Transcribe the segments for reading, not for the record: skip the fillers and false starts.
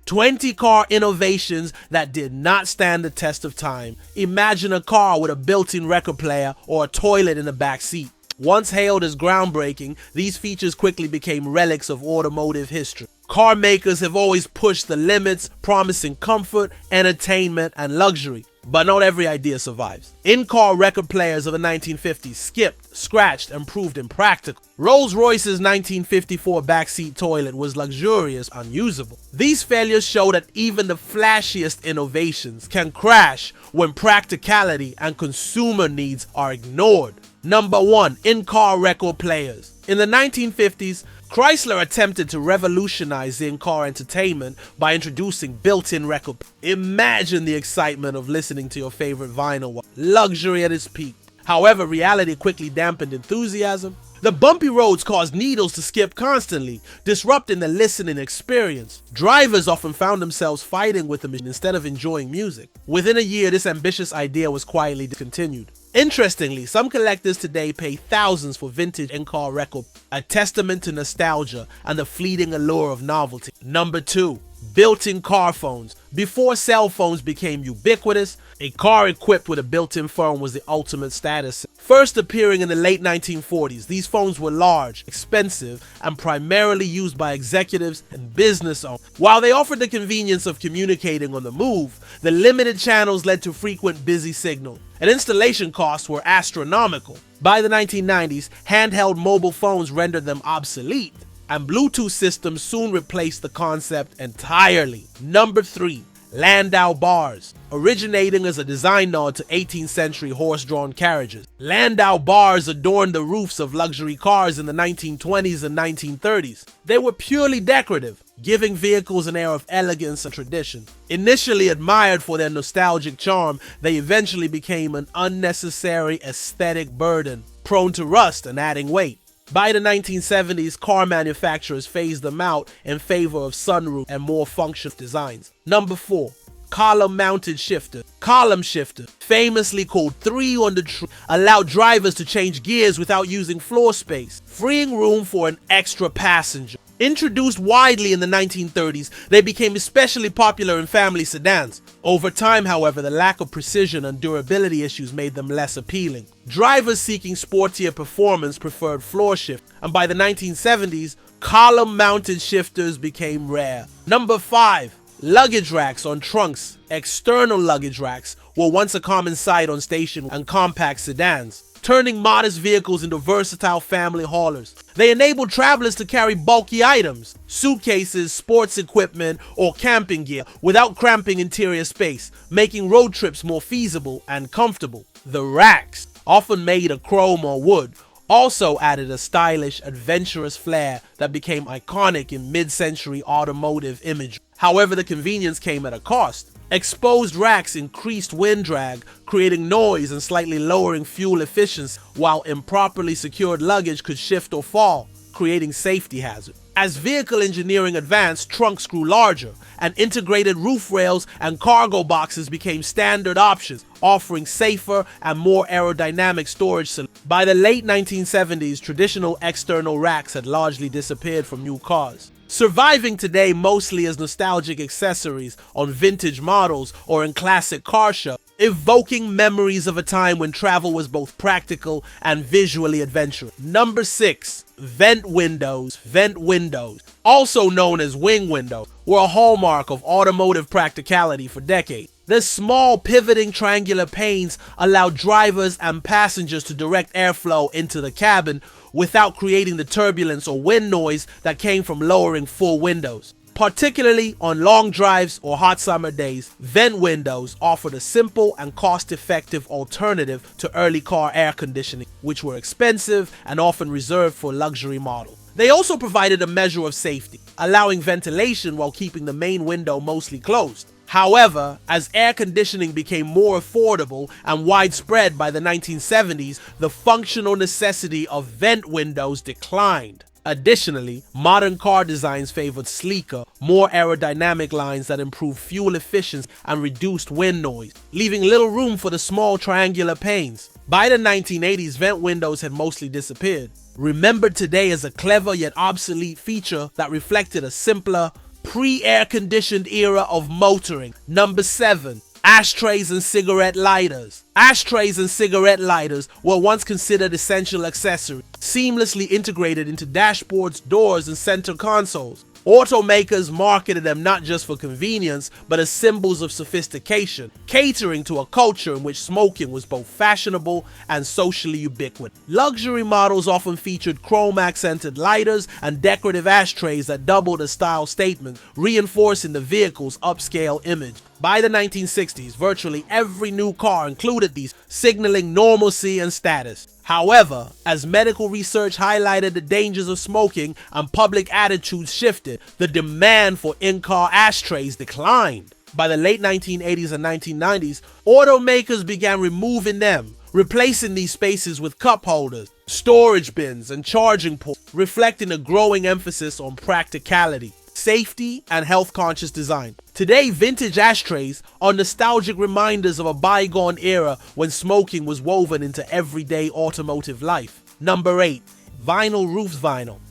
20 car innovations that did not stand the test of time. Imagine a car with a built-in record player or a toilet in the back seat. Once hailed as groundbreaking, these features quickly became relics of automotive history. Car makers have always pushed the limits, promising comfort, entertainment, and luxury. But not every idea survives. In-car record players of the 1950s skipped, scratched, and proved impractical. Rolls-Royce's 1954 backseat toilet was luxurious, unusable. These failures show that even the flashiest innovations can crash when practicality and consumer needs are ignored. Number 1. In-car record players. In the 1950s, Chrysler attempted to revolutionize the in-car entertainment by introducing built-in record. Imagine the excitement of listening to your favorite vinyl. Luxury at its peak. However, reality quickly dampened enthusiasm. The bumpy roads caused needles to skip constantly, disrupting the listening experience. Drivers often found themselves fighting with them instead of enjoying music. Within a year, this ambitious idea was quietly discontinued. Interestingly, some collectors today pay thousands for vintage in-car record, a testament to nostalgia and the fleeting allure of novelty. Number 2. Built-in car phones. Before cell phones became ubiquitous, a car equipped with a built-in phone was the ultimate status. First appearing in the late 1940s, these phones were large, expensive, and primarily used by executives and business owners. While they offered the convenience of communicating on the move, the limited channels led to frequent busy signals, and installation costs were astronomical. By the 1990s, handheld mobile phones rendered them obsolete, and Bluetooth systems soon replaced the concept entirely. Number 3. Landau bars. Originating as a design nod to 18th century horse-drawn carriages, Landau bars adorned the roofs of luxury cars in the 1920s and 1930s. They were purely decorative, giving vehicles an air of elegance and tradition. Initially admired for their nostalgic charm, they eventually became an unnecessary aesthetic burden, prone to rust and adding weight. By the 1970s, car manufacturers phased them out in favor of sunroof and more functional designs. Number 4. Column-mounted shifter. Column shifter, famously called 3 on the tree, allowed drivers to change gears without using floor space, freeing room for an extra passenger. Introduced widely in the 1930s, they became especially popular in family sedans. Over time, however, the lack of precision and durability issues made them less appealing. Drivers seeking sportier performance preferred floor shift, and by the 1970s, column-mounted shifters became rare. Number 5. Luggage racks on trunks. External luggage racks were once a common sight on station and compact sedans, turning modest vehicles into versatile family haulers. They enabled travelers to carry bulky items, suitcases, sports equipment, or camping gear without cramping interior space, making road trips more feasible and comfortable. The racks, often made of chrome or wood, also added a stylish, adventurous flair that became iconic in mid-century automotive imagery. However, the convenience came at a cost. Exposed racks increased wind drag, creating noise and slightly lowering fuel efficiency, while improperly secured luggage could shift or fall, creating safety hazards. As vehicle engineering advanced, trunks grew larger, and integrated roof rails and cargo boxes became standard options, offering safer and more aerodynamic storage solutions. By the late 1970s, traditional external racks had largely disappeared from new cars, surviving today mostly as nostalgic accessories on vintage models or in classic car shows, evoking memories of a time when travel was both practical and visually adventurous. Number 6. Vent windows. Vent windows, also known as wing windows, were a hallmark of automotive practicality for decades. The small pivoting triangular panes allowed drivers and passengers to direct airflow into the cabin without creating the turbulence or wind noise that came from lowering full windows. Particularly on long drives or hot summer days, vent windows offered a simple and cost-effective alternative to early car air conditioning, which were expensive and often reserved for luxury models. They also provided a measure of safety, allowing ventilation while keeping the main window mostly closed. However, as air conditioning became more affordable and widespread by the 1970s, the functional necessity of vent windows declined. Additionally, modern car designs favored sleeker, more aerodynamic lines that improved fuel efficiency and reduced wind noise, leaving little room for the small triangular panes. By the 1980s, vent windows had mostly disappeared, remembered today as a clever yet obsolete feature that reflected a simpler, pre-air conditioned era of motoring. Number 7. Ashtrays and cigarette lighters. Ashtrays and cigarette lighters were once considered essential accessories, seamlessly integrated into dashboards, doors, and center consoles. Automakers marketed them not just for convenience, but as symbols of sophistication, catering to a culture in which smoking was both fashionable and socially ubiquitous. Luxury models often featured chrome-accented lighters and decorative ashtrays that doubled as style statements, reinforcing the vehicle's upscale image. By the 1960s, virtually every new car included these, signaling normalcy and status. However, as medical research highlighted the dangers of smoking and public attitudes shifted, the demand for in-car ashtrays declined. By the late 1980s and 1990s, automakers began removing them, replacing these spaces with cup holders, storage bins, and charging ports, reflecting a growing emphasis on practicality, safety, and health-conscious design. Today, vintage ashtrays are nostalgic reminders of a bygone era when smoking was woven into everyday automotive life. Number 8. Vinyl roofs.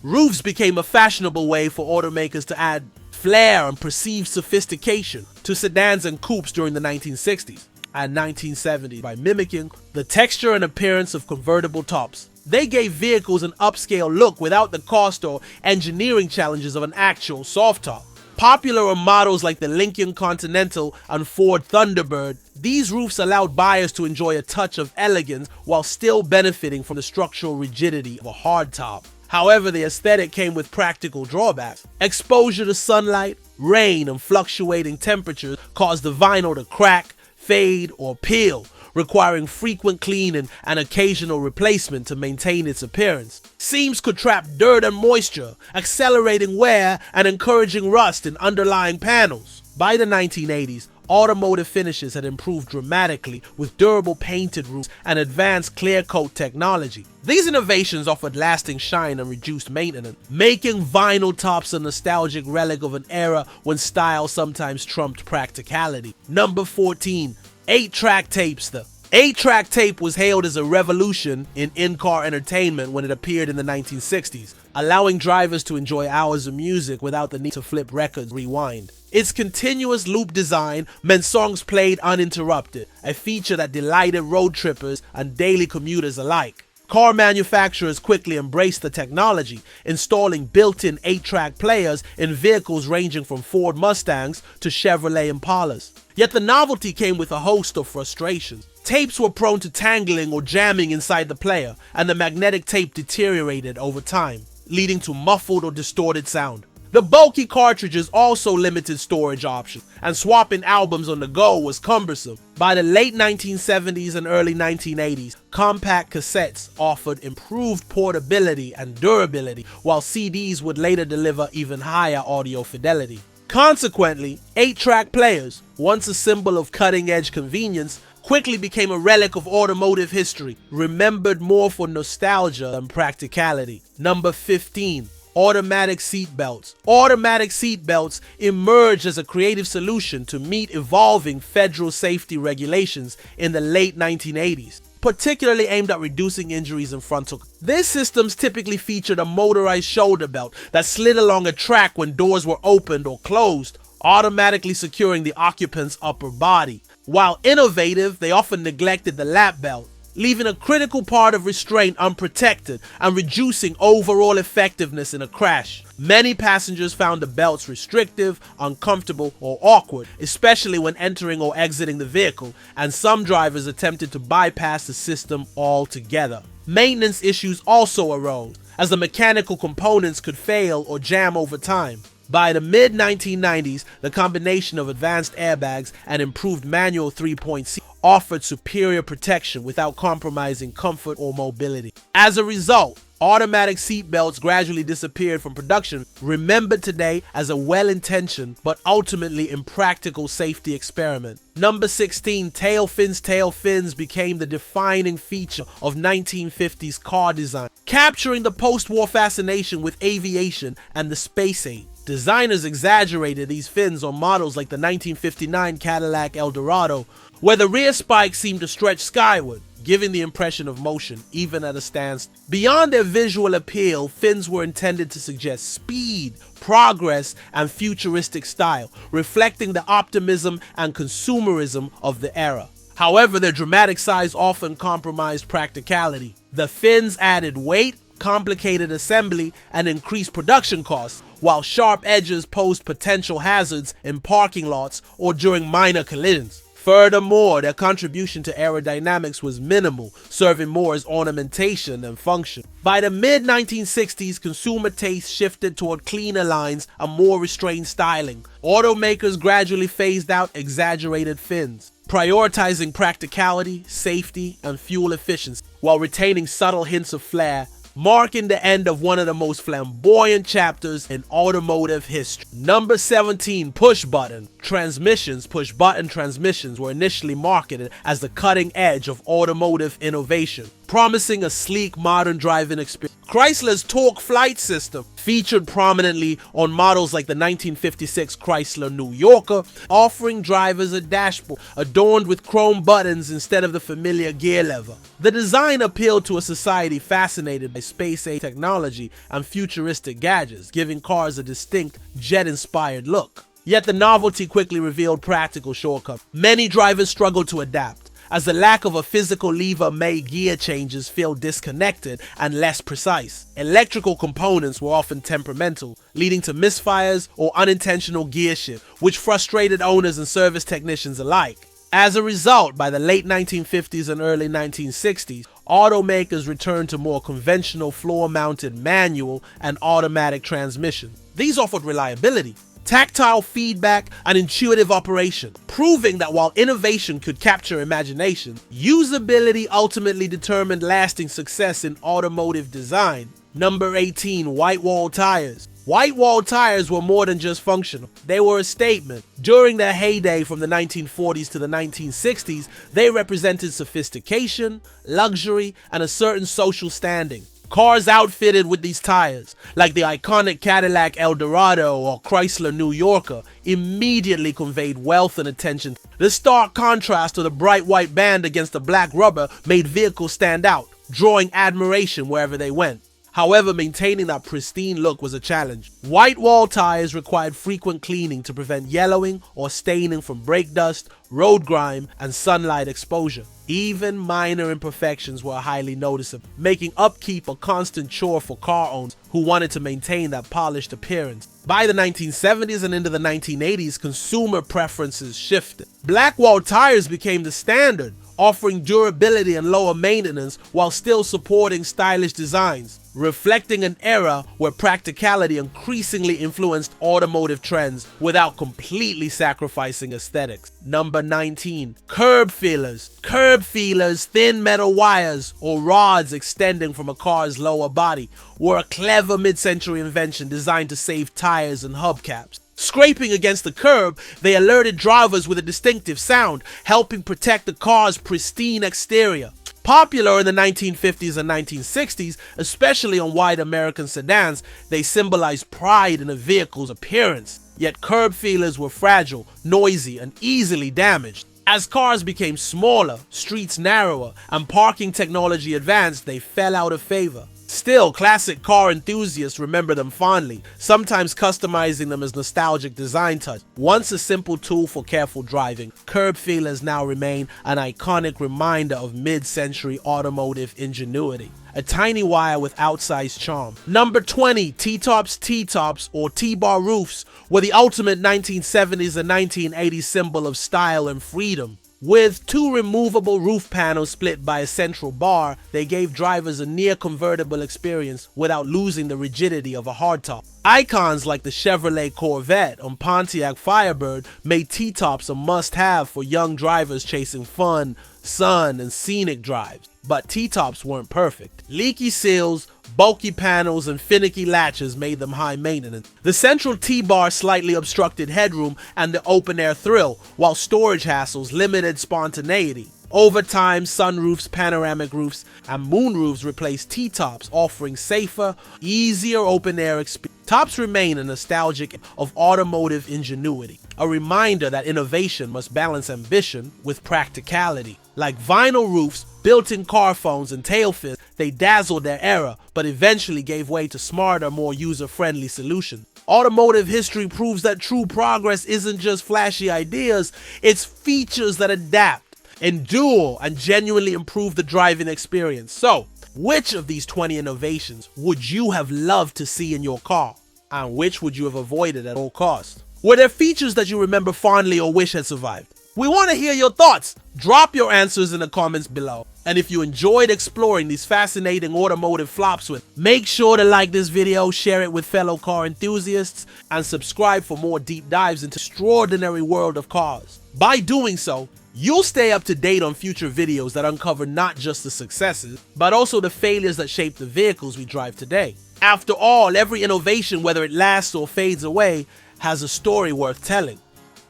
Roofs became a fashionable way for automakers to add flair and perceived sophistication to sedans and coupes during the 1960s and 1970s by mimicking the texture and appearance of convertible tops. They gave vehicles an upscale look without the cost or engineering challenges of an actual soft top. Popular are models like the Lincoln Continental and Ford Thunderbird. These roofs allowed buyers to enjoy a touch of elegance while still benefiting from the structural rigidity of a hardtop. However, the aesthetic came with practical drawbacks. Exposure to sunlight, rain, and fluctuating temperatures caused the vinyl to crack, fade, or peel, requiring frequent cleaning and occasional replacement to maintain its appearance. Seams could trap dirt and moisture, accelerating wear and encouraging rust in underlying panels. By the 1980s, automotive finishes had improved dramatically with durable painted roofs and advanced clear coat technology. These innovations offered lasting shine and reduced maintenance, making vinyl tops a nostalgic relic of an era when style sometimes trumped practicality. Number 14. 8-track tapes. The 8-track tape was hailed as a revolution in in-car entertainment when it appeared in the 1960s, allowing drivers to enjoy hours of music without the need to flip records rewind. Its continuous loop design meant songs played uninterrupted, a feature that delighted road trippers and daily commuters alike. Car manufacturers quickly embraced the technology, installing built-in 8-track players in vehicles ranging from Ford Mustangs to Chevrolet Impalas. Yet the novelty came with a host of frustrations. Tapes were prone to tangling or jamming inside the player, and the magnetic tape deteriorated over time, leading to muffled or distorted sound. The bulky cartridges also limited storage options, and swapping albums on the go was cumbersome. By the late 1970s and early 1980s, compact cassettes offered improved portability and durability, while CDs would later deliver even higher audio fidelity. Consequently, 8-track players, once a symbol of cutting-edge convenience, quickly became a relic of automotive history, remembered more for nostalgia than practicality. Number 15. Automatic seatbelts. Automatic seatbelts emerged as a creative solution to meet evolving federal safety regulations in the late 1980s, particularly aimed at reducing injuries in frontal. These systems typically featured a motorized shoulder belt that slid along a track when doors were opened or closed, automatically securing the occupant's upper body. While innovative, they often neglected the lap belt, leaving a critical part of restraint unprotected and reducing overall effectiveness in a crash. Many passengers found the belts restrictive, uncomfortable, or awkward, especially when entering or exiting the vehicle, and some drivers attempted to bypass the system altogether. Maintenance issues also arose, as the mechanical components could fail or jam over time. By the mid-1990s, the combination of advanced airbags and improved manual 3-point seat offered superior protection without compromising comfort or mobility. As a result, automatic seatbelts gradually disappeared from production, remembered today as a well-intentioned but ultimately impractical safety experiment. Number 16. Tail fins. Tail fins became the defining feature of 1950s car design, capturing the post-war fascination with aviation and the space age. Designers exaggerated these fins on models like the 1959 Cadillac Eldorado, where the rear spikes seemed to stretch skyward, giving the impression of motion even at a standstill. Beyond their visual appeal, fins were intended to suggest speed, progress, and futuristic style, reflecting the optimism and consumerism of the era. However, their dramatic size often compromised practicality. The fins added weight, complicated assembly, and increased production costs, while sharp edges posed potential hazards in parking lots or during minor collisions. Furthermore, their contribution to aerodynamics was minimal, serving more as ornamentation than function. By the mid-1960s, consumer taste shifted toward cleaner lines and more restrained styling. Automakers gradually phased out exaggerated fins, prioritizing practicality, safety, and fuel efficiency, while retaining subtle hints of flair, marking the end of one of the most flamboyant chapters in automotive history. Number 17, push-button transmissions. Push-button transmissions were initially marketed as the cutting edge of automotive innovation, promising a sleek, modern driving experience. Chrysler's Torque Flight system featured prominently on models like the 1956 Chrysler New Yorker, offering drivers a dashboard adorned with chrome buttons instead of the familiar gear lever. The design appealed to a society fascinated by space-age technology and futuristic gadgets, giving cars a distinct jet-inspired look. Yet the novelty quickly revealed practical shortcomings. Many drivers struggled to adapt, as the lack of a physical lever made gear changes feel disconnected and less precise. Electrical components were often temperamental, leading to misfires or unintentional gear shift, which frustrated owners and service technicians alike. As a result, by the late 1950s and early 1960s, automakers returned to more conventional floor-mounted manual and automatic transmissions. These offered reliability, tactile feedback, and intuitive operation, proving that while innovation could capture imagination, usability ultimately determined lasting success in automotive design. Number 18, white wall tires. White wall tires were more than just functional. They were a statement. During their heyday from the 1940s to the 1960s, they represented sophistication, luxury, and a certain social standing. Cars outfitted with these tires, like the iconic Cadillac Eldorado or Chrysler New Yorker, immediately conveyed wealth and attention. The stark contrast of the bright white band against the black rubber made vehicles stand out, drawing admiration wherever they went. However, maintaining that pristine look was a challenge. White wall tires required frequent cleaning to prevent yellowing or staining from brake dust, road grime, and sunlight exposure. Even minor imperfections were highly noticeable, making upkeep a constant chore for car owners who wanted to maintain that polished appearance. By the 1970s and into the 1980s, consumer preferences shifted. Black wall tires became the standard, offering durability and lower maintenance while still supporting stylish designs, reflecting an era where practicality increasingly influenced automotive trends without completely sacrificing aesthetics. Number 19, curb feelers. Curb feelers, thin metal wires or rods extending from a car's lower body, were a clever mid-century invention designed to save tires and hubcaps. Scraping against the curb, they alerted drivers with a distinctive sound, helping protect the car's pristine exterior. Popular in the 1950s and 1960s, especially on wide American sedans, they symbolized pride in a vehicle's appearance. Yet curb feelers were fragile, noisy, and easily damaged. As cars became smaller, streets narrower, and parking technology advanced, they fell out of favor. Still, classic car enthusiasts remember them fondly, sometimes customizing them as nostalgic design touch. Once a simple tool for careful driving, curb feelers now remain an iconic reminder of mid-century automotive ingenuity. A tiny wire with outsized charm. Number 20, T-tops. T-tops, or T-bar roofs, were the ultimate 1970s and 1980s symbol of style and freedom. With two removable roof panels split by a central bar, they gave drivers a near-convertible experience without losing the rigidity of a hardtop. Icons like the Chevrolet Corvette and Pontiac Firebird made T-tops a must-have for young drivers chasing fun, sun, and scenic drives. But T-tops weren't perfect. Leaky seals, bulky panels, and finicky latches made them high maintenance. The central T-bar slightly obstructed headroom and the open-air thrill, while storage hassles limited spontaneity. Over time, sunroofs, panoramic roofs, and moonroofs replaced T-tops, offering safer, easier open-air experience. Tops remain a nostalgic of automotive ingenuity. a reminder that innovation must balance ambition with practicality. Like vinyl roofs, built-in car phones, and tail fins, they dazzled their era, but eventually gave way to smarter, more user-friendly solutions. Automotive history proves that true progress isn't just flashy ideas, it's features that adapt, endure, and genuinely improve the driving experience. So, which of these 20 innovations would you have loved to see in your car? And which would you have avoided at all costs? Were there features that you remember fondly or wish had survived? We want to hear your thoughts. Drop your answers in the comments below. And if you enjoyed exploring these fascinating automotive flops make sure to like this video, share it with fellow car enthusiasts, and subscribe for more deep dives into the extraordinary world of cars. By doing so, you'll stay up to date on future videos that uncover not just the successes, but also the failures that shape the vehicles we drive today. After all, every innovation, whether it lasts or fades away, has a story worth telling.